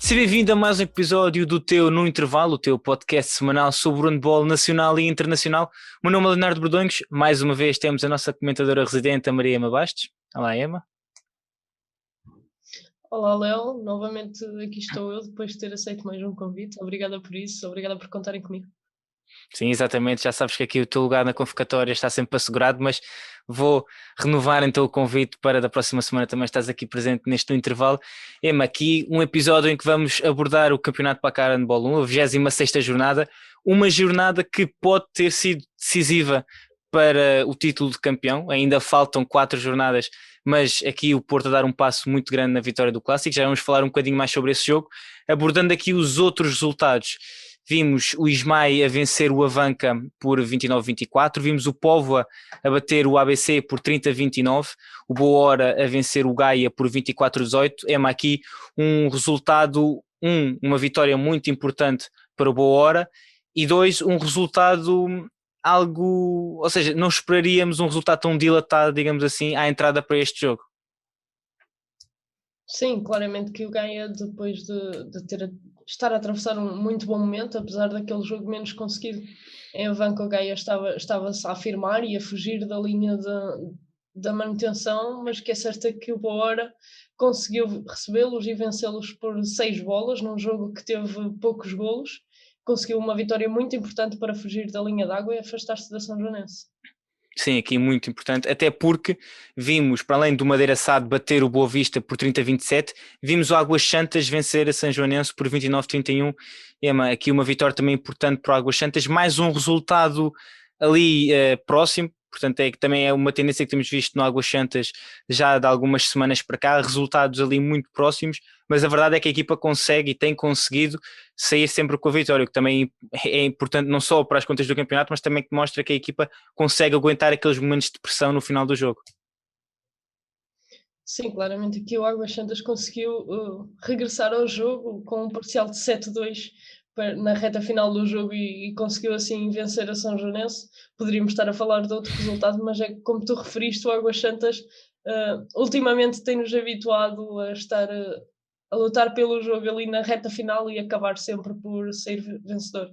Seja bem-vindo a mais um episódio do teu No Intervalo, o teu podcast semanal sobre o handball nacional e internacional. O meu nome é Leonardo Bordonhos. Mais uma vez temos a nossa comentadora residente, a Maria Ema Bastos. Olá, Ema. Olá, Léo. Novamente aqui estou eu, depois de ter aceito mais um convite. Obrigada por isso, obrigada por contarem comigo. Sim, exatamente. Já sabes que aqui o teu lugar na convocatória está sempre assegurado, mas vou renovar então o convite para da próxima semana também estás aqui presente neste intervalo. Ema, aqui um episódio em que vamos abordar o Campeonato Pacar Handball 1, a 26ª jornada, uma jornada que pode ter sido decisiva para o título de campeão. Ainda faltam 4 jornadas, mas aqui o Porto a dar um passo muito grande na vitória do Clássico. Já vamos falar um bocadinho mais sobre esse jogo, abordando aqui os outros resultados. Vimos o Ismael a vencer o Avanca por 29-24, vimos o Póvoa a bater o ABC por 30-29, o Boa Hora a vencer o Gaia por 24-18. Ema, aqui um resultado, uma vitória muito importante para o Boa Hora, e 2, um resultado algo, ou seja, não esperaríamos um resultado tão dilatado, digamos assim, à entrada para este jogo. Sim, claramente que o Gaia, depois estar a atravessar um muito bom momento, apesar daquele jogo menos conseguido em Avanca, o Gaia estava-se a afirmar e a fugir da linha da manutenção, mas que é certo é que o Boa Hora conseguiu recebê-los e vencê-los por 6 bolas, num jogo que teve poucos golos, conseguiu uma vitória muito importante para fugir da linha d'água e afastar-se da São Joanense. Sim, aqui muito importante, até porque vimos, para além do Madeira Sado bater o Boa Vista por 30-27, vimos o Águas Santas vencer a São Joanense por 29-31. Aqui uma vitória também importante para o Águas Santas, mais um resultado ali próximo. Portanto, é que também é uma tendência que temos visto no Águas Santas já de algumas semanas para cá, resultados ali muito próximos, mas a verdade é que a equipa consegue e tem conseguido sair sempre com a vitória, o que também é importante não só para as contas do campeonato, mas também que mostra que a equipa consegue aguentar aqueles momentos de pressão no final do jogo. Sim, claramente aqui o Águas Santas conseguiu regressar ao jogo com um parcial de 7-2 na reta final do jogo e conseguiu assim vencer a São Joanense. Poderíamos estar a falar de outro resultado, mas é que, como tu referiste, o Águas Santas ultimamente tem-nos habituado a estar a lutar pelo jogo ali na reta final e acabar sempre por sair vencedor.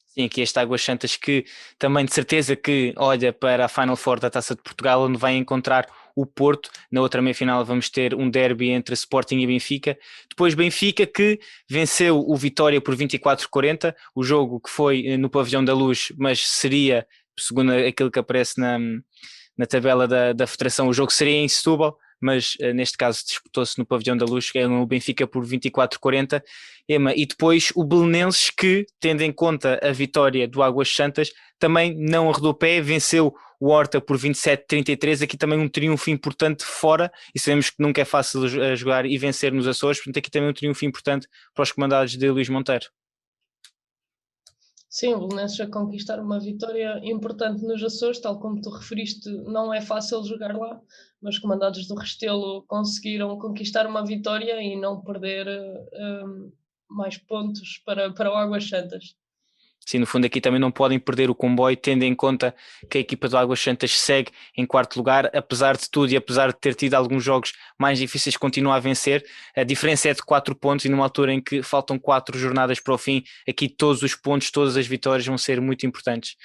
Sim, aqui este Águas Santas que também de certeza que olha para a Final Four da Taça de Portugal, onde vai encontrar o Porto. Na outra meia-final vamos ter um derby entre Sporting e Benfica. Depois Benfica que venceu o Vitória por 24-40, o jogo que foi no Pavilhão da Luz, mas seria, segundo aquilo que aparece na tabela da Federação, o jogo seria em Setúbal, mas neste caso disputou-se no Pavilhão da Luz, que é o Benfica por 24-40. E depois o Belenenses que, tendo em conta a vitória do Águas Santas, também não arredou pé, venceu o Horta por 27-33, aqui também um triunfo importante fora, e sabemos que nunca é fácil jogar e vencer nos Açores, portanto aqui também um triunfo importante para os comandados de Luís Monteiro. Sim, o Belenenses a conquistar uma vitória importante nos Açores, tal como tu referiste, não é fácil jogar lá, mas os comandados do Restelo conseguiram conquistar uma vitória e não perder mais pontos para o Águas Santas. Sim, no fundo aqui também não podem perder o comboio, tendo em conta que a equipa do Águas Santas segue em quarto lugar, apesar de tudo e apesar de ter tido alguns jogos mais difíceis, continua a vencer. A diferença é de 4 pontos e numa altura em que faltam 4 jornadas para o fim, aqui todos os pontos, todas as vitórias vão ser muito importantes.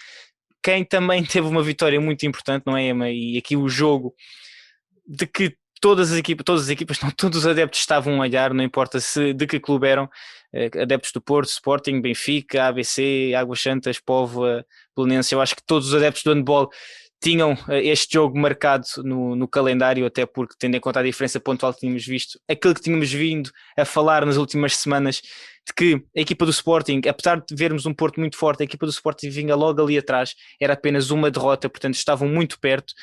Quem também teve uma vitória muito importante, não é, Ema? E aqui o jogo de que todas as equipas, não, todos os adeptos estavam a olhar, não importa de que clube eram, adeptos do Porto, Sporting, Benfica, ABC, Águas Santas, Póvoa, Belenenses. Eu acho que todos os adeptos do handball tinham este jogo marcado no calendário, até porque, tendo em conta a diferença pontual que tínhamos visto, aquilo que tínhamos vindo a falar nas últimas semanas, de que a equipa do Sporting, apesar de vermos um Porto muito forte, a equipa do Sporting vinha logo ali atrás, era apenas uma derrota, portanto estavam muito perto.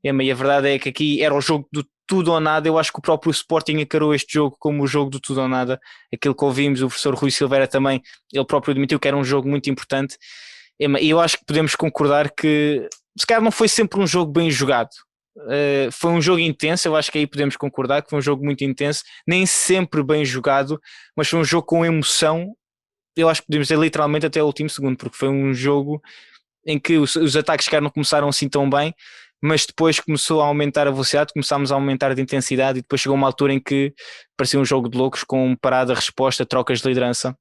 E a verdade é que aqui era o jogo do tudo ou nada. Eu acho que o próprio Sporting encarou este jogo como o jogo do tudo ou nada. Aquilo que ouvimos, o professor Rui Silveira também, ele próprio admitiu que era um jogo muito importante. E eu acho que podemos concordar que se calhar não foi sempre um jogo bem jogado. Foi um jogo intenso, eu acho que aí podemos concordar que foi um jogo muito intenso, nem sempre bem jogado, mas foi um jogo com emoção. Eu acho que podemos dizer literalmente até o último segundo, porque foi um jogo em que os ataques que não começaram assim tão bem, mas depois começou a aumentar a velocidade, começámos a aumentar de intensidade e depois chegou uma altura em que parecia um jogo de loucos com parada-resposta, trocas de liderança.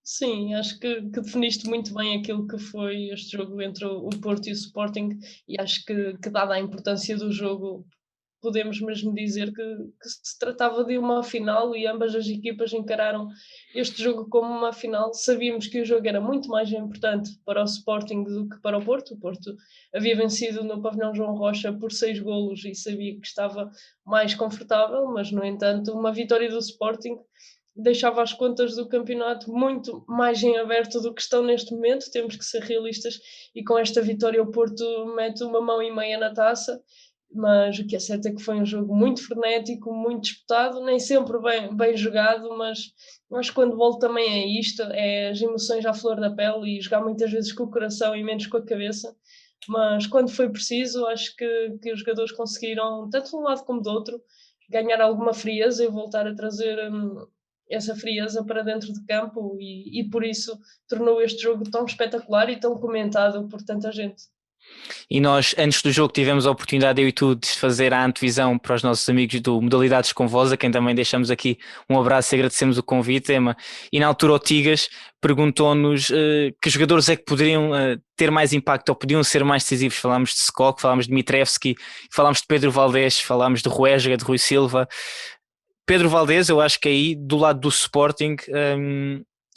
Sim, acho que definiste muito bem aquilo que foi este jogo entre o Porto e o Sporting, e acho que dada a importância do jogo, podemos mesmo dizer que se tratava de uma final e ambas as equipas encararam este jogo como uma final. Sabíamos que o jogo era muito mais importante para o Sporting do que para o Porto. O Porto havia vencido no pavilhão João Rocha por 6 golos e sabia que estava mais confortável, mas no entanto uma vitória do Sporting deixava as contas do campeonato muito mais em aberto do que estão neste momento. Temos que ser realistas, e com esta vitória o Porto mete uma mão e meia na taça, mas o que é certo é que foi um jogo muito frenético, muito disputado, nem sempre bem jogado, mas acho que quando volto também é isto, é as emoções à flor da pele e jogar muitas vezes com o coração e menos com a cabeça. Mas quando foi preciso, acho que os jogadores conseguiram, tanto de um lado como do outro, ganhar alguma frieza e voltar a trazer essa frieza para dentro de campo, e por isso tornou este jogo tão espetacular e tão comentado por tanta gente. E nós, antes do jogo, tivemos a oportunidade, eu e tu, de fazer a antevisão para os nossos amigos do Modalidades com Voz, a quem também deixamos aqui um abraço e agradecemos o convite, Emma. E na altura o Tigas perguntou-nos que jogadores é que poderiam ter mais impacto ou podiam ser mais decisivos. Falámos de Skok, falámos de Mitrevski, falámos de Pedro Valdés, falámos de Ruesga, de Rui Silva. Pedro Valdés, eu acho que aí, do lado do Sporting,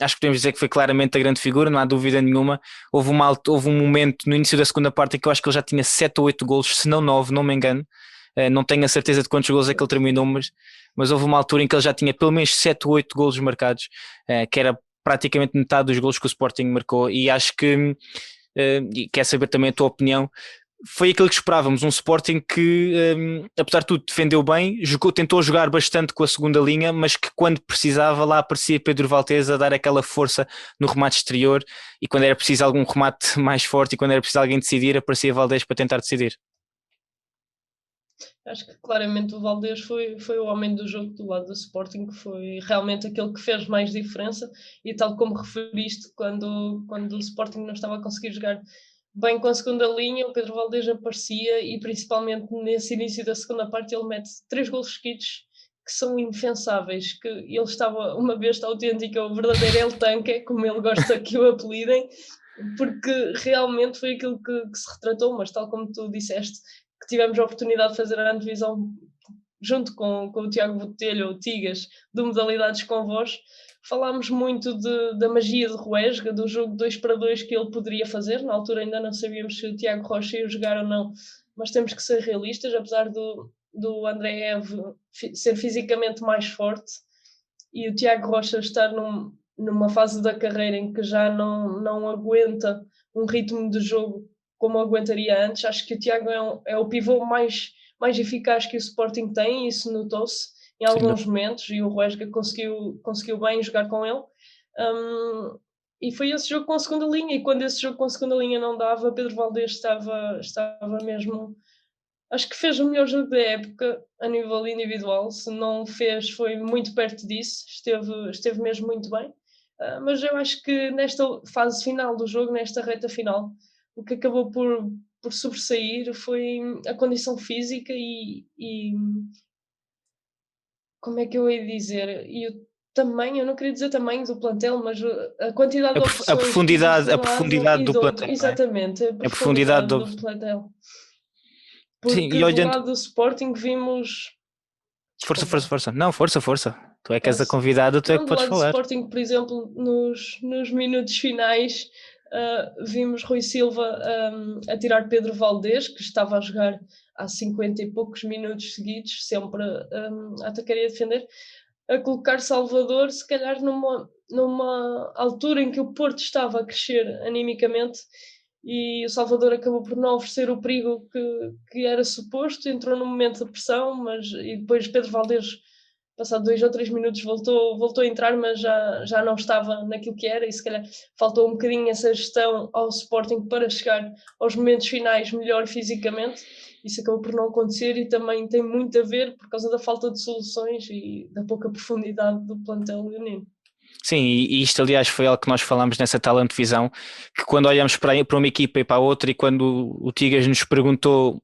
acho que podemos dizer que foi claramente a grande figura, não há dúvida nenhuma. Houve um momento no início da segunda parte em que eu acho que ele já tinha 7 ou 8 golos, se não 9, não me engano. Não tenho a certeza de quantos golos é que ele terminou, mas houve uma altura em que ele já tinha pelo menos 7 ou 8 golos marcados, que era praticamente metade dos golos que o Sporting marcou. E acho que, e quer saber também a tua opinião, foi aquilo que esperávamos, um Sporting que, apesar de tudo, defendeu bem, tentou jogar bastante com a segunda linha, mas que quando precisava lá aparecia Pedro Valdés a dar aquela força no remate exterior, e quando era preciso algum remate mais forte e quando era preciso alguém decidir, aparecia Valdés para tentar decidir. Acho que claramente o Valdés foi o homem do jogo do lado do Sporting, que foi realmente aquele que fez mais diferença, e tal como referiste, quando o Sporting não estava a conseguir jogar bem com a segunda linha, o Pedro Valdés aparecia, e principalmente nesse início da segunda parte ele mete 3 golos seguidos que são indefensáveis, que ele estava uma besta autêntica, o verdadeiro El Tanque, como ele gosta que o apelidem, porque realmente foi aquilo que se retratou. Mas tal como tu disseste, que tivemos a oportunidade de fazer a antevisão junto com o Tiago Botelho, o Tigas, do Modalidades com Voz, falámos muito da magia de Ruesga, do jogo 2 para 2 que ele poderia fazer. Na altura ainda não sabíamos se o Tiago Rocha ia jogar ou não, mas temos que ser realistas, apesar do André Eve ser fisicamente mais forte e o Tiago Rocha estar numa fase da carreira em que já não aguenta um ritmo de jogo como aguentaria antes. Acho que o Tiago é o pivô mais eficaz que o Sporting tem, e isso notou-se em alguns momentos, e o Ruesga conseguiu bem jogar com ele. E foi esse jogo com a segunda linha, e quando esse jogo com a segunda linha não dava, Pedro Valdés estava mesmo. Acho que fez o melhor jogo da época a nível individual. Se não fez, foi muito perto disso. Esteve mesmo muito bem. Mas eu acho que nesta fase final do jogo, nesta reta final, o que acabou por sobressair foi a condição física e como é que eu ia dizer? E o tamanho, eu não queria dizer tamanho do plantel, mas a quantidade de A opções que profundidade, existe de a um lado profundidade e do do outro. plantel, não é? Exatamente, a A profundidade profundidade do... do plantel. Sim, Porque e do olhando... lado do Sporting vimos. Força, Desculpa, força, força. Não, força, força. Tu é que és a posso. convidada, tu é Não, que do podes lado do falar. Sporting, por exemplo, nos minutos finais, vimos Rui Silva a tirar Pedro Valdés, que estava a jogar há 50 e poucos minutos seguidos, sempre a atacar e a defender, a colocar Salvador, se calhar numa altura em que o Porto estava a crescer animicamente, e o Salvador acabou por não oferecer o perigo que era suposto. Entrou num momento de pressão, mas e depois Pedro Valdés, passado 2 ou 3 minutos, voltou a entrar, mas já não estava naquilo que era, e se calhar faltou um bocadinho essa gestão ao Sporting para chegar aos momentos finais melhor fisicamente. Isso acabou por não acontecer, e também tem muito a ver por causa da falta de soluções e da pouca profundidade do plantel leonino. Sim, e isto aliás foi algo que nós falámos nessa tal antevisão, que quando olhamos para uma equipa e para a outra, e quando o Tigas nos perguntou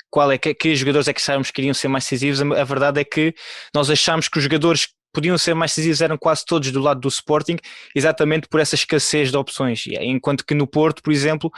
qual é que jogadores é que achávamos que iriam ser mais decisivos, a verdade é que nós achámos que os jogadores que podiam ser mais decisivos eram quase todos do lado do Sporting, exatamente por essa escassez de opções. Enquanto que no Porto, por exemplo,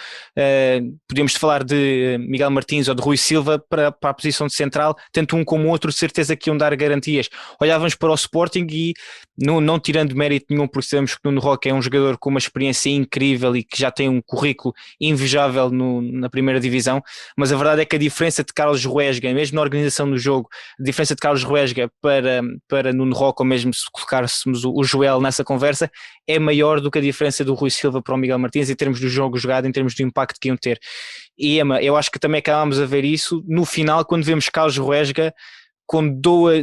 podíamos falar de Miguel Martins ou de Rui Silva para a posição de central, tanto um como o outro, de certeza que iam dar garantias. Olhávamos para o Sporting e não tirando mérito nenhum, porque sabemos que Nuno Roque é um jogador com uma experiência incrível e que já tem um currículo invejável na primeira divisão, mas a verdade é que a diferença de Carlos Ruesga, mesmo na organização do jogo, a diferença de Carlos Ruesga para Nuno Roque, ou mesmo se colocássemos o Joel nessa conversa, é maior do que a diferença do Rui Silva para o Miguel Martins em termos do jogo jogado, em termos do impacto que iam ter. E Emma, eu acho que também acabámos a ver isso no final, quando vemos Carlos Ruesga com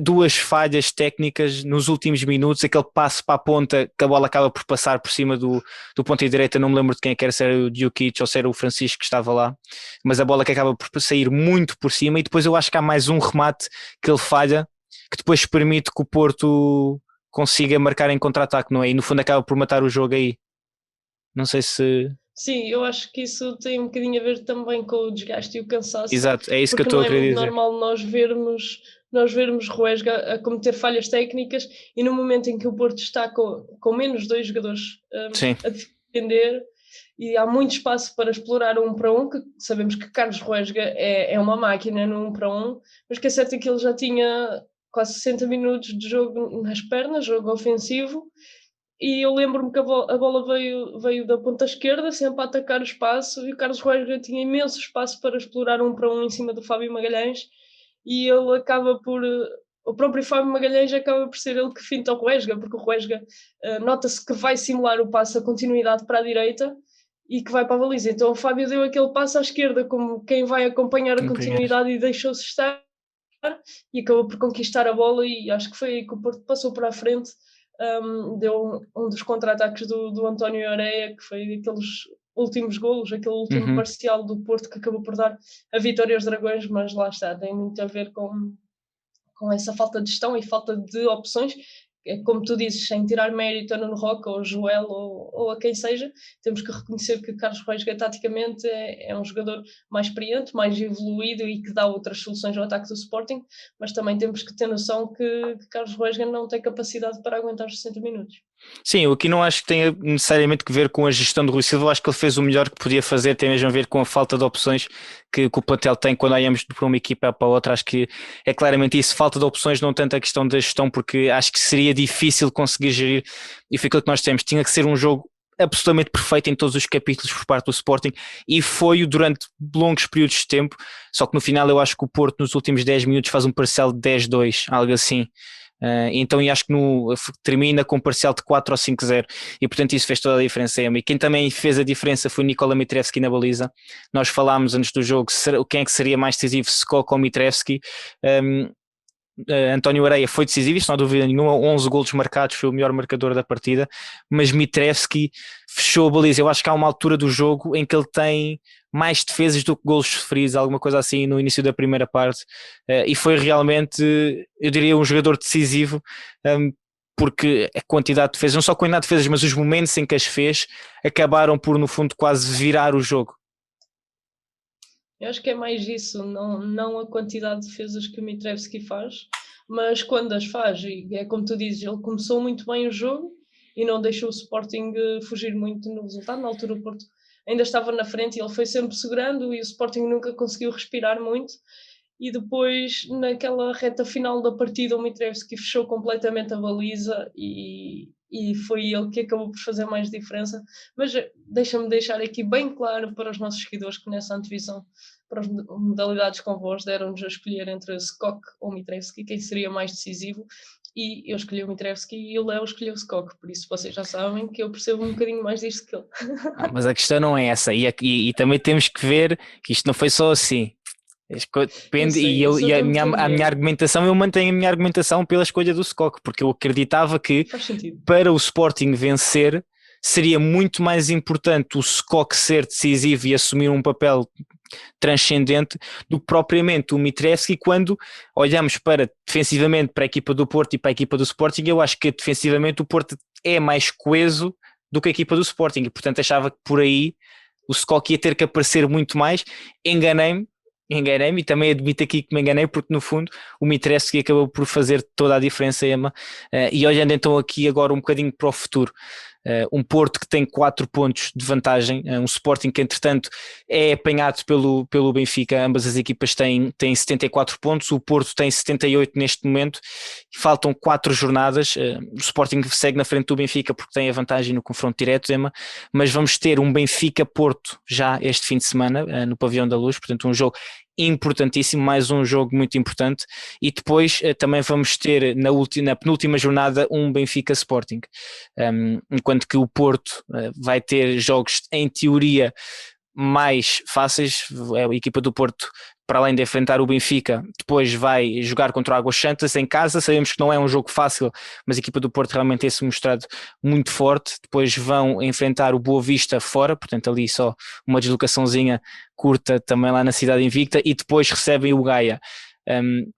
duas falhas técnicas nos últimos minutos, aquele passo para a ponta que a bola acaba por passar por cima do ponta e direita, não me lembro de quem é que era, se era o Djukic ou se era o Francisco que estava lá, mas a bola que acaba por sair muito por cima, e depois eu acho que há mais um remate que ele falha, que depois permite que o Porto consiga marcar em contra-ataque, não é? E no fundo acaba por matar o jogo aí. Não sei se... Sim, eu acho que isso tem um bocadinho a ver também com o desgaste e o cansaço. Exato, é isso que eu estou a querer dizer. Porque não é muito normal nós vermos Ruesga a cometer falhas técnicas, e no momento em que o Porto está com menos 2 jogadores a defender, e há muito espaço para explorar um para um, que sabemos que Carlos Ruesga é uma máquina no 1 para 1, mas que é certo que ele já tinha quase 60 minutos de jogo nas pernas, jogo ofensivo, e eu lembro-me que a bola veio da ponta esquerda, sempre a atacar o espaço, e o Carlos Ruesga tinha imenso espaço para explorar 1 para 1 em cima do Fábio Magalhães, e ele acaba por... O próprio Fábio Magalhães acaba por ser ele que finta o Ruesga, porque o Ruesga nota-se que vai simular o passo, a continuidade para a direita, e que vai para a baliza. Então o Fábio deu aquele passo à esquerda, como quem vai acompanhar a continuidade, e deixou-se estar, e acabou por conquistar a bola, e acho que foi aí que o Porto passou para a frente. Deu um dos contra-ataques do António Areia, que foi aqueles últimos golos, aquele último parcial do Porto que acabou por dar a vitória aos Dragões, mas lá está, tem muito a ver com essa falta de gestão e falta de opções. Como tu dizes, sem tirar mérito a Nuno Roque ou Joel ou a quem seja, temos que reconhecer que Carlos Ruesga taticamente é um jogador mais experiente, mais evoluído e que dá outras soluções ao ataque do Sporting, mas também temos que ter noção que Carlos Ruesga não tem capacidade para aguentar os 60 minutos. Sim, eu aqui não acho que tenha necessariamente que ver com a gestão do Rui Silva, eu acho que ele fez o melhor que podia fazer, tem mesmo a ver com a falta de opções que o plantel tem quando olhamos para uma equipa para outra. Acho que é claramente isso, falta de opções, não tanto a questão da gestão, porque acho que seria difícil conseguir gerir, e foi aquilo que nós temos, tinha que ser um jogo absolutamente perfeito em todos os capítulos por parte do Sporting, e foi-o durante longos períodos de tempo, só que no final eu acho que o Porto nos últimos 10 minutos faz um parcial de 10-2, algo assim. Então eu acho que termina com um parcial de 4 ou 5-0, e portanto isso fez toda a diferença. E quem também fez a diferença foi o Nikola Mitrevski na baliza. Nós falámos antes do jogo quem é que seria mais decisivo, Skok ou Mitrevski. António Areia foi decisivo, isto não há dúvida nenhuma, 11 golos marcados, foi o melhor marcador da partida, mas Mitrevski fechou a baliza. Eu acho que há uma altura do jogo em que ele tem mais defesas do que golos sofridos, alguma coisa assim no início da primeira parte, e foi realmente, eu diria, um jogador decisivo, porque a quantidade de defesas, não só a quantidade de defesas, mas os momentos em que as fez, acabaram por no fundo quase virar o jogo. Eu acho que é mais isso, não a quantidade de defesas que o Mitrevski faz, mas quando as faz, e é como tu dizes, ele começou muito bem o jogo e não deixou o Sporting fugir muito no resultado. Na altura o Porto ainda estava na frente e ele foi sempre segurando, e o Sporting nunca conseguiu respirar muito, e depois naquela reta final da partida o Mitrevski fechou completamente a baliza, e foi ele que acabou por fazer mais diferença. Mas deixa-me deixar aqui bem claro para os nossos seguidores que nessa antevisão para as modalidades com voz deram-nos a escolher entre Skok ou Mitrevski, quem seria mais decisivo, e eu escolhi o Mitrevski e o Léo escolheu o Skok, por isso vocês já sabem que eu percebo um bocadinho mais disto que ele. Mas a questão não é essa, e também temos que ver que isto não foi só assim. Depende, e a minha argumentação, eu mantenho a minha argumentação pela escolha do Skok, porque eu acreditava que para o Sporting vencer seria muito mais importante o Skok ser decisivo e assumir um papel transcendente do que propriamente o Mitrevski. Quando olhamos para defensivamente para a equipa do Porto e para a equipa do Sporting, eu acho que defensivamente o Porto é mais coeso do que a equipa do Sporting, e portanto achava que por aí o Skok ia ter que aparecer muito mais. Enganei-me e também admito aqui que me enganei, porque no fundo o Mitreski acabou por fazer toda a diferença, Emma. E olhando então aqui agora um bocadinho para o futuro, um Porto que tem 4 pontos de vantagem, um Sporting que entretanto é apanhado pelo Benfica. Ambas as equipas têm 74 pontos, o Porto tem 78 neste momento, faltam 4 jornadas. O Sporting segue na frente do Benfica porque tem a vantagem no confronto direto, Emma, mas vamos ter um Benfica-Porto já este fim de semana no Pavilhão da Luz, portanto um jogo importantíssimo, mais um jogo muito importante. E depois também vamos ter na penúltima jornada um Benfica Sporting, enquanto que o Porto vai ter jogos em teoria mais fáceis. A equipa do Porto, para além de enfrentar o Benfica, depois vai jogar contra o Águas Santas em casa. Sabemos que não é um jogo fácil, mas a equipa do Porto realmente tem-se mostrado muito forte. Depois vão enfrentar o Boa Vista fora, portanto ali só uma deslocaçãozinha curta também lá na Cidade Invicta, e depois recebem o Gaia.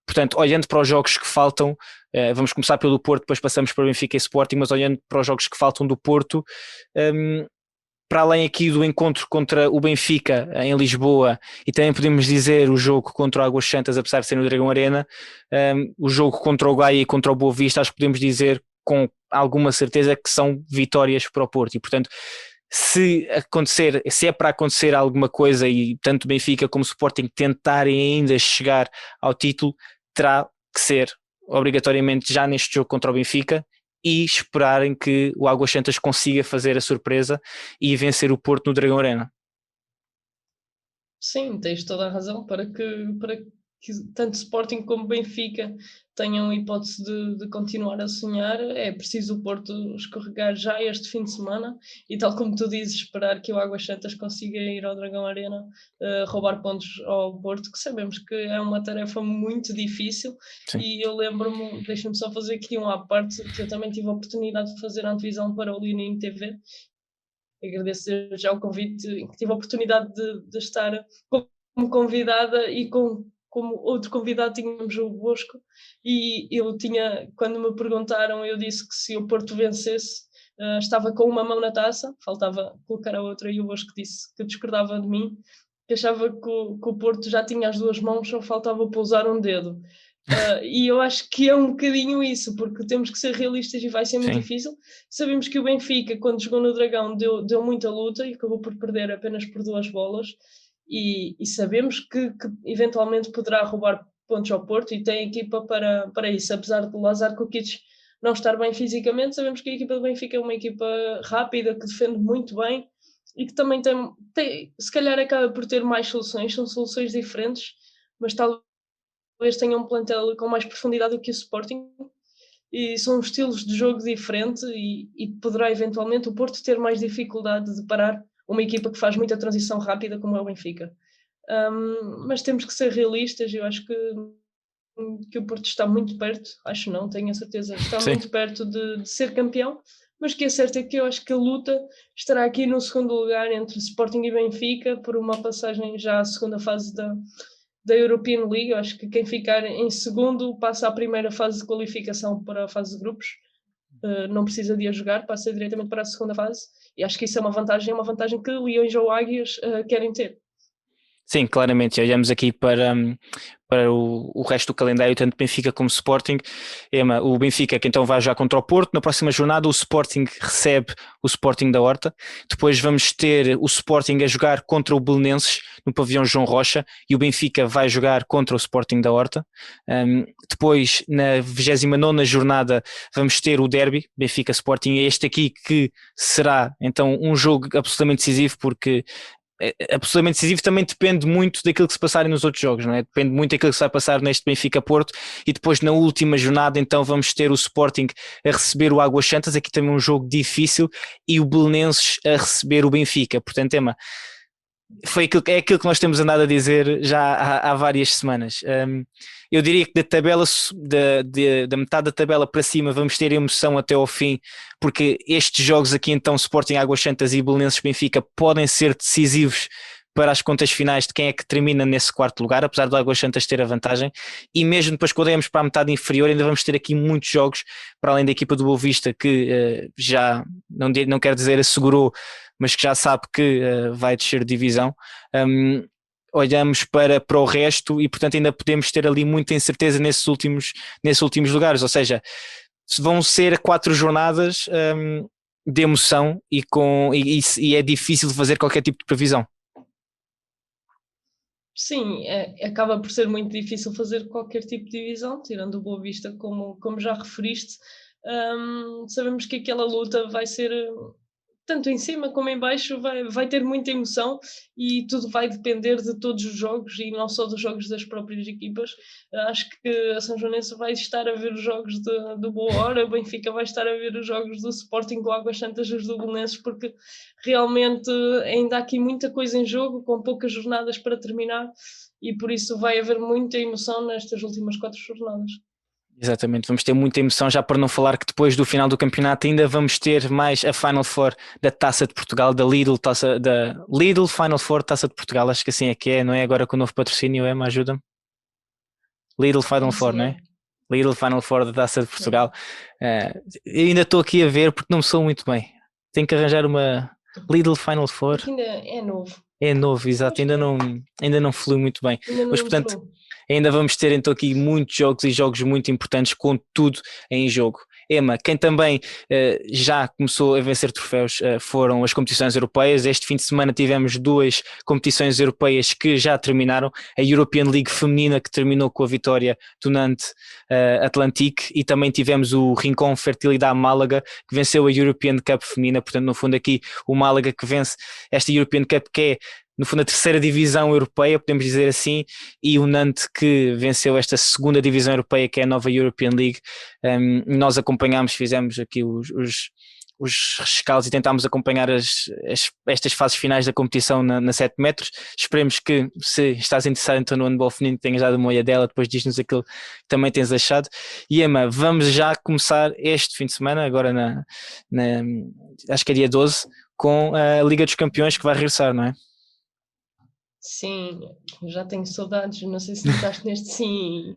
Portanto, olhando para os jogos que faltam, vamos começar pelo Porto, depois passamos para o Benfica e Sporting, mas olhando para os jogos que faltam do Porto, para além aqui do encontro contra o Benfica em Lisboa, e também podemos dizer o jogo contra o Águas Santas, apesar de ser no Dragão Arena, o jogo contra o Gaia e contra o Boa Vista, acho que podemos dizer com alguma certeza que são vitórias para o Porto. E portanto, se é para acontecer alguma coisa e tanto o Benfica como o Sporting tentarem ainda chegar ao título, terá que ser obrigatoriamente já neste jogo contra o Benfica, e esperarem que o Águas Santas consiga fazer a surpresa e vencer o Porto no Dragão Arena. Sim, tens toda a razão para que tanto Sporting como Benfica tenham a hipótese de continuar a sonhar. É preciso o Porto escorregar já este fim de semana e, tal como tu dizes, esperar que o Águas Santas consiga ir ao Dragão Arena roubar pontos ao Porto, que sabemos que é uma tarefa muito difícil. Sim. E eu lembro-me, deixa-me só fazer aqui à parte, que eu também tive a oportunidade de fazer a antevisão para o Leonino TV. Agradeço já o convite, que tive a oportunidade de estar como convidada, e como outro convidado tínhamos o Bosco, e eu quando me perguntaram, eu disse que se o Porto vencesse, estava com uma mão na taça, faltava colocar a outra, e o Bosco disse que discordava de mim, que achava que o Porto já tinha as 2 mãos, só faltava pousar um dedo. E eu acho que é um bocadinho isso, porque temos que ser realistas e vai ser muito difícil. Sabemos que o Benfica, quando jogou no Dragão, deu muita luta e acabou por perder apenas por 2 bolas, e sabemos que eventualmente poderá roubar pontos ao Porto, e tem equipa para isso. Apesar de Lazar Kukic não estar bem fisicamente, sabemos que a equipa do Benfica é uma equipa rápida, que defende muito bem e que também tem se calhar acaba por ter mais soluções, são soluções diferentes, mas talvez tenha um plantel com mais profundidade do que o Sporting, e são estilos de jogo diferentes, e poderá eventualmente o Porto ter mais dificuldade de parar uma equipa que faz muita transição rápida como é o Benfica. Mas temos que ser realistas. Eu acho que o Porto está muito perto, acho não, tenho a certeza, está muito perto de ser campeão, mas o que é certo é que eu acho que a luta estará aqui no segundo lugar entre Sporting e Benfica, por uma passagem já à segunda fase da European League. Eu acho que quem ficar em segundo passa à primeira fase de qualificação para a fase de grupos, não precisa de a jogar, passa diretamente para a segunda fase, e acho que isso é uma vantagem que Leões ou Águias querem ter. Sim, claramente. Olhamos aqui para o resto do calendário, tanto Benfica como Sporting. Emma, o Benfica que então vai jogar contra o Porto. Na próxima jornada o Sporting recebe o Sporting da Horta. Depois vamos ter o Sporting a jogar contra o Belenenses no pavilhão João Rocha, e o Benfica vai jogar contra o Sporting da Horta. Depois, na 29ª jornada, vamos ter o derby Benfica-Sporting. É este aqui que será então um jogo absolutamente decisivo, porque absolutamente decisivo também depende muito daquilo que se passarem nos outros jogos, não é? Depende muito daquilo que se vai passar neste Benfica-Porto. E depois, na última jornada, então vamos ter o Sporting a receber o Águas Santas, aqui também um jogo difícil, e o Belenenses a receber o Benfica. Portanto, Emma, é aquilo que nós temos andado a dizer já há várias semanas. Eu diria que da tabela, da metade da tabela para cima, vamos ter emoção até ao fim, porque estes jogos aqui, então, Sporting, Águas Santas e Belenenses Benfica, podem ser decisivos para as contas finais de quem é que termina nesse quarto lugar, apesar do Águas Santas ter a vantagem, e mesmo depois quando irmos para a metade inferior ainda vamos ter aqui muitos jogos, para além da equipa do Boa Vista que já, não quero dizer assegurou, mas que já sabe que vai descer de divisão. Olhamos para o resto e portanto ainda podemos ter ali muita incerteza nesses últimos lugares, ou seja, vão ser 4 jornadas de emoção e é difícil fazer qualquer tipo de previsão. Sim, acaba por ser muito difícil fazer qualquer tipo de divisão, tirando o Boa Vista, como já referiste. Sabemos que aquela luta vai ser, tanto em cima como em baixo, vai ter muita emoção e tudo vai depender de todos os jogos e não só dos jogos das próprias equipas. Acho que a São Joanense vai estar a ver os jogos do Boa Hora, o Benfica vai estar a ver os jogos do Sporting, do Águas Santas e os do Belenenses, porque realmente ainda há aqui muita coisa em jogo, com poucas jornadas para terminar, e por isso vai haver muita emoção nestas últimas 4 jornadas. Exatamente, vamos ter muita emoção, já para não falar que depois do final do campeonato ainda vamos ter mais a Final Four da Taça de Portugal, da Lidl Final Four Taça de Portugal, acho que assim é que é, não é? Agora com o novo patrocínio, ajuda-me. Lidl Final Four, não é? Lidl Final Four da Taça de Portugal. Ainda estou aqui a ver porque não me sou muito bem. Tenho que arranjar uma Lidl Final Four. Ainda é novo. É novo, exato, ainda não flui muito bem. Mas portanto, ainda vamos ter então aqui muitos jogos e jogos muito importantes com tudo em jogo. Emma, quem também já começou a vencer troféus foram as competições europeias. Este fim de semana tivemos 2 competições europeias que já terminaram. A European League feminina, que terminou com a vitória do Nantes Atlantique, e também tivemos o Rincón Fertilidade Málaga, que venceu a European Cup feminina. Portanto, no fundo aqui o Málaga que vence esta European Cup, que é no fundo a terceira divisão europeia, podemos dizer assim, e o Nantes que venceu esta segunda divisão europeia, que é a nova European League. Nós acompanhámos, fizemos aqui os rescaldos e tentámos acompanhar estas fases finais da competição na 7 metros. Esperemos que, se estás interessado então no handball feminino, tenhas dado uma olhadela, depois diz-nos aquilo que também tens achado. E Emma, vamos já começar este fim de semana, agora acho que é dia 12, com a Liga dos Campeões que vai regressar, não é? Sim, já tenho saudades, não sei se notaste neste sim.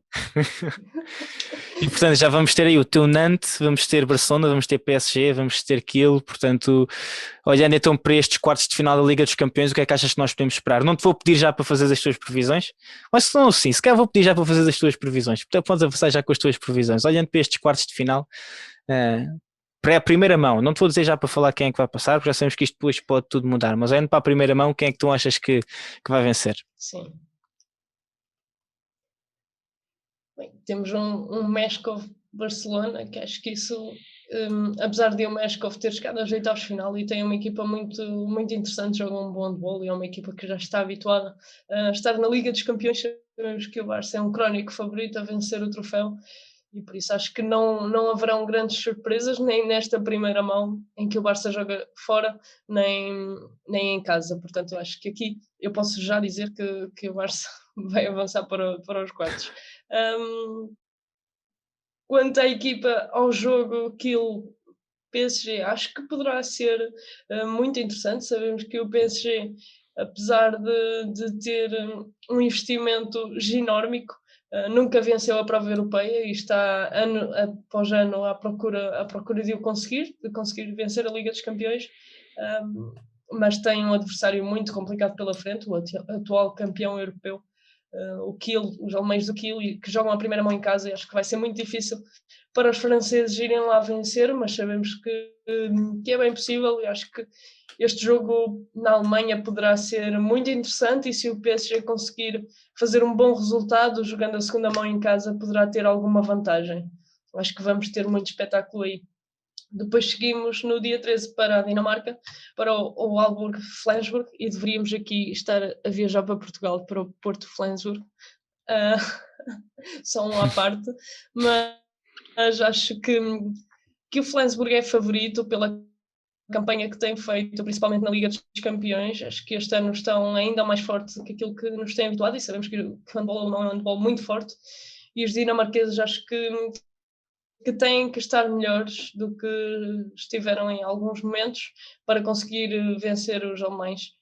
E portanto já vamos ter aí o teu Nantes, vamos ter Barcelona, vamos ter PSG, vamos ter Kiel. Portanto, olhando então para estes quartos de final da Liga dos Campeões, o que é que achas que nós podemos esperar? Não te vou pedir já para fazer as tuas previsões, mas se não, sim, se calhar vou pedir já para fazer as tuas previsões, portanto podes avançar já com as tuas previsões. Olhando para estes quartos de final, para a primeira mão, não te vou dizer já para falar quem é que vai passar, porque já sabemos que isto depois pode tudo mudar, mas olhando para a primeira mão, quem é que tu achas que vai vencer? Sim. Bem, temos um Meshkov-Barcelona, que acho que isso, apesar de o Meshkov ter chegado aos oitavos de final e tem uma equipa muito, muito interessante, joga um bom handball e é uma equipa que já está habituada a estar na Liga dos Campeões. Sabemos que o Barça é um crónico favorito a vencer o troféu, e por isso acho que não haverão grandes surpresas, nem nesta primeira mão em que o Barça joga fora, nem em casa. Portanto, eu acho que aqui eu posso já dizer que o Barça vai avançar para os quartos. Quanto à equipa, ao jogo Kiel PSG, acho que poderá ser muito interessante. Sabemos que o PSG, apesar de ter um investimento ginórmico, nunca venceu a prova europeia e está ano após ano à procura de conseguir vencer a Liga dos Campeões, mas tem um adversário muito complicado pela frente, o atual campeão europeu, o Kiel, os alemães do Kiel, que jogam a primeira mão em casa, e acho que vai ser muito difícil para os franceses irem lá vencer, mas sabemos que é bem possível, e acho que este jogo na Alemanha poderá ser muito interessante, e se o PSG conseguir fazer um bom resultado jogando a segunda mão em casa, poderá ter alguma vantagem. Acho que vamos ter muito espetáculo aí. Depois seguimos no dia 13 para a Dinamarca, para o Aalborg Flensburg, e deveríamos aqui estar a viajar para Portugal, para o Porto Flensburg, só um à parte, mas acho que o Flensburg é favorito pela campanha que tem feito, principalmente na Liga dos Campeões. Acho que este ano estão ainda mais fortes do que aquilo que nos tem habituado, e sabemos que o handball não é um handball muito forte, e os dinamarqueses acho que têm que estar melhores do que estiveram em alguns momentos para conseguir vencer os alemães.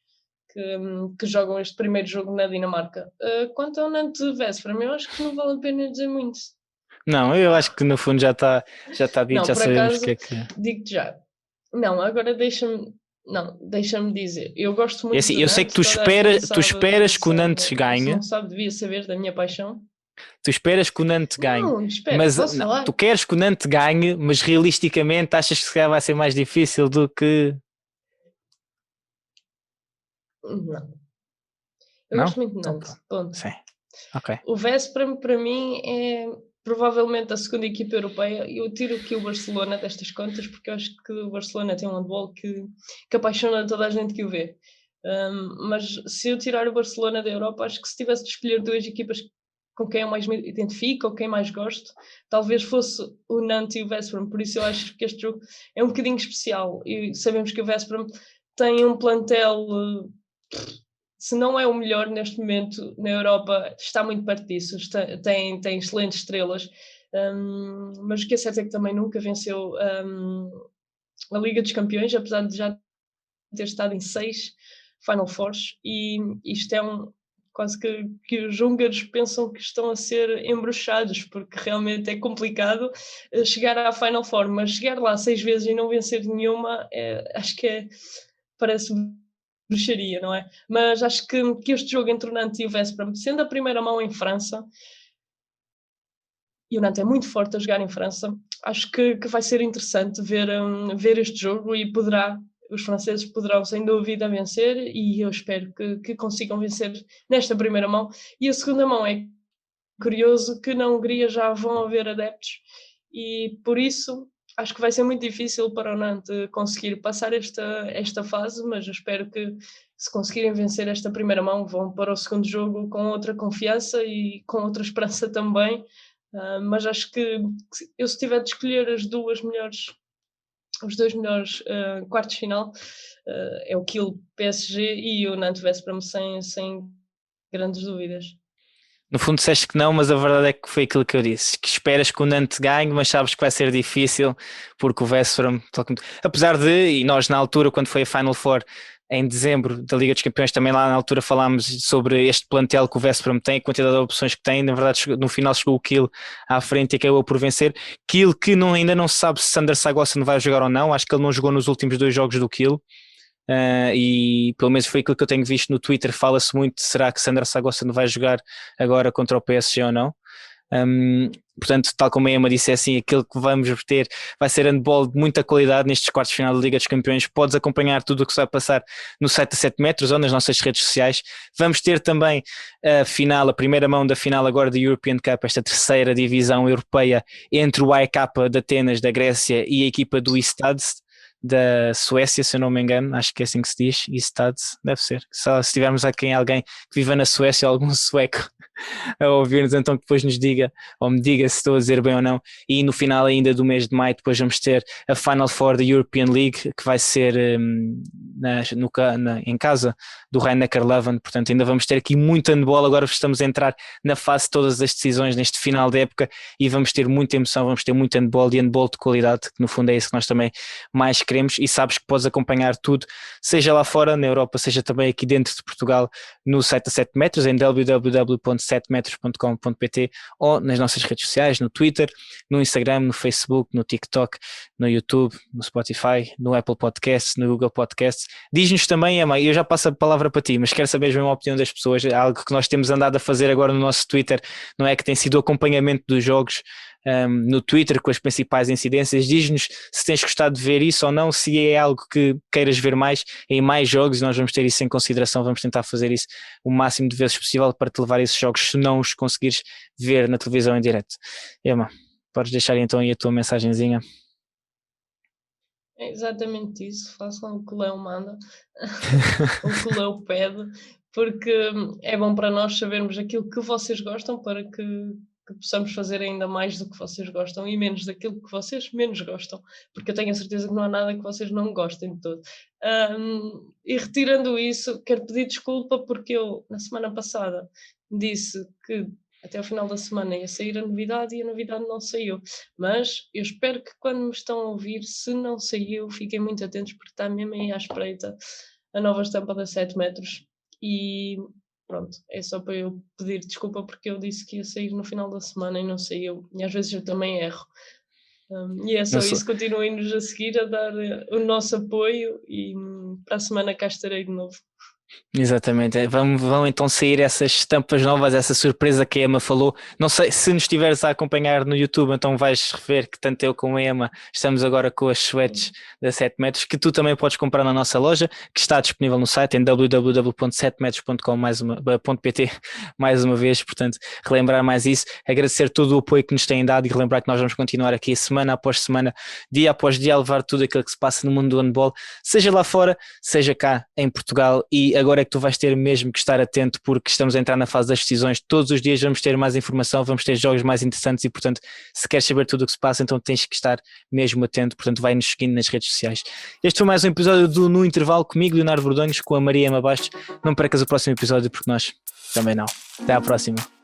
que jogam este primeiro jogo na Dinamarca. Quanto ao Nantes Veszprém, eu acho que não vale a pena dizer muito. Não, eu acho que no fundo já está dito, Não, já por sabemos o acaso, que é que. digo-te já. Não, agora deixa-me dizer. Eu gosto É muito assim, do eu sei que Nantes, toda a gente tu sabe, esperas que o Nantes se ganhe, não sabe, devia saber da minha paixão. tu esperas que o Nantes ganhe, Não, espera, mas posso não, tu falar? queres que o Nantes ganhe, mas realisticamente achas que se calhar vai ser mais difícil do que. Não. Eu Não? gosto muito de Então Nantes, pronto. ponto. Sim, ok. O Veszprém, para mim, é provavelmente a segunda equipa europeia. Eu tiro aqui o Barcelona destas contas, porque eu acho que o Barcelona tem um handball que apaixona toda a gente que o vê. Mas se eu tirar o Barcelona da Europa, acho que se tivesse de escolher duas equipas com quem eu mais me identifico, ou quem mais gosto, talvez fosse o Nantes e o Veszprém. Por isso eu acho que este jogo é um bocadinho especial. E sabemos que o Veszprém tem um plantel, se não é o melhor neste momento na Europa, está muito perto disso. Tem excelentes estrelas, mas o que é certo é que também nunca venceu a Liga dos Campeões, apesar de já ter estado em 6 Final Fours, e isto é quase que os húngaros pensam que estão a ser embruxados, porque realmente é complicado chegar à Final Four, mas chegar lá 6 vezes e não vencer nenhuma, acho que parece bruxaria, não é? Mas acho que este jogo entre o Nantes e o Veszprém, sendo a primeira mão em França, e o Nantes é muito forte a jogar em França, acho que vai ser interessante ver este jogo, e os franceses poderão sem dúvida vencer, e eu espero que consigam vencer nesta primeira mão. E a segunda mão é curioso que na Hungria já vão haver adeptos, e por isso acho que vai ser muito difícil para o Nantes conseguir passar esta fase, mas eu espero que, se conseguirem vencer esta primeira mão, vão para o segundo jogo com outra confiança e com outra esperança também. Mas acho que eu, se tiver de escolher os dois melhores quartos de final, é o Kiel PSG e o Nantes Veszprém, sem grandes dúvidas. No fundo disseste que não, mas a verdade é que foi aquilo que eu disse, que esperas que o Nantes ganhe, mas sabes que vai ser difícil, porque o Veszprém, apesar de, e nós na altura, quando foi a Final Four, em dezembro da Liga dos Campeões, também lá na altura falámos sobre este plantel que o Veszprém tem, a quantidade de opções que tem. Na verdade, no final chegou o Kiel à frente e acabou por vencer. Kiel que ainda não se sabe se Sander Sagosen vai jogar ou não, acho que ele não jogou nos últimos 2 jogos do Kiel. E pelo menos foi aquilo que eu tenho visto no Twitter. Fala-se muito, será que Sander Sagosen vai jogar agora contra o PSG ou não? Portanto, tal como a Emma disse, é assim, aquilo que vamos ter vai ser handball de muita qualidade nestes quartos de final da Liga dos Campeões. Podes acompanhar tudo o que se vai passar no site a 7 metros ou nas nossas redes sociais. Vamos ter também a primeira mão da final agora da European Cup, esta terceira divisão europeia, entre o AEK de Atenas, da Grécia, e a equipa do Istad da Suécia, se eu não me engano, acho que é assim que se diz, Istad, deve ser. Só se tivermos aqui alguém que viva na Suécia, algum sueco a ouvir-nos, então que depois nos diga, ou me diga se estou a dizer bem ou não. E no final ainda do mês de maio depois vamos ter a Final Four da European League, que vai ser em casa do Rhein-Neckar-Löwen. Portanto ainda vamos ter aqui muito handball. Agora estamos a entrar na fase de todas as decisões neste final de época, e vamos ter muita emoção, vamos ter muito handball, e handball de qualidade, que no fundo é isso que nós também mais queremos. E sabes que podes acompanhar tudo, seja lá fora na Europa, seja também aqui dentro de Portugal, no site a 7 metros, em www.7metros.com.pt, ou nas nossas redes sociais, no Twitter, no Instagram, no Facebook, no TikTok, no YouTube, no Spotify, no Apple Podcasts, no Google Podcasts. Diz-nos também, Emma, eu já passo a palavra para ti, mas quero saber mesmo a opinião das pessoas, algo que nós temos andado a fazer agora no nosso Twitter, não é, que tem sido o acompanhamento dos jogos no Twitter com as principais incidências. Diz-nos se tens gostado de ver isso ou não, se é algo que queiras ver mais em mais jogos. Nós vamos ter isso em consideração, vamos tentar fazer isso o máximo de vezes possível para te levar esses jogos, se não os conseguires ver na televisão em direto. Emma, podes deixar então aí a tua mensagenzinha. É exatamente isso, façam o que o Léo manda, o que o Léo pede, porque é bom para nós sabermos aquilo que vocês gostam, para que possamos fazer ainda mais do que vocês gostam e menos daquilo que vocês menos gostam, porque eu tenho a certeza que não há nada que vocês não gostem de todo. E retirando isso, quero pedir desculpa porque eu, na semana passada, disse que até ao final da semana ia sair a novidade e a novidade não saiu. Mas eu espero que, quando me estão a ouvir, se não saiu, fiquem muito atentos, porque está mesmo aí à espreita a nova estampa da 7 metros. E pronto, é só para eu pedir desculpa porque eu disse que ia sair no final da semana e não saiu. E às vezes eu também erro. E é só isso, continuem-nos a seguir, a dar o nosso apoio e para a semana cá estarei de novo. Exatamente, vão então sair essas estampas novas, essa surpresa que a Emma falou. Não sei se nos estiveres a acompanhar no YouTube, então vais rever que tanto eu como a Emma estamos agora com as sweats da 7 metros, que tu também podes comprar na nossa loja, que está disponível no site em www.7metros.com.pt mais uma vez. Portanto, relembrar mais isso, agradecer todo o apoio que nos têm dado e relembrar que nós vamos continuar aqui semana após semana, dia após dia, a levar tudo aquilo que se passa no mundo do handball, seja lá fora, seja cá em Portugal. E agora é que tu vais ter mesmo que estar atento, porque estamos a entrar na fase das decisões. Todos os dias vamos ter mais informação, vamos ter jogos mais interessantes e, portanto, se queres saber tudo o que se passa, então tens que estar mesmo atento. Portanto, vai-nos seguindo nas redes sociais. Este foi mais um episódio do No Intervalo, comigo, Leonardo Bordonhos, com a Maria Ema Bastos. Não percas o próximo episódio, porque nós também não. Até à próxima.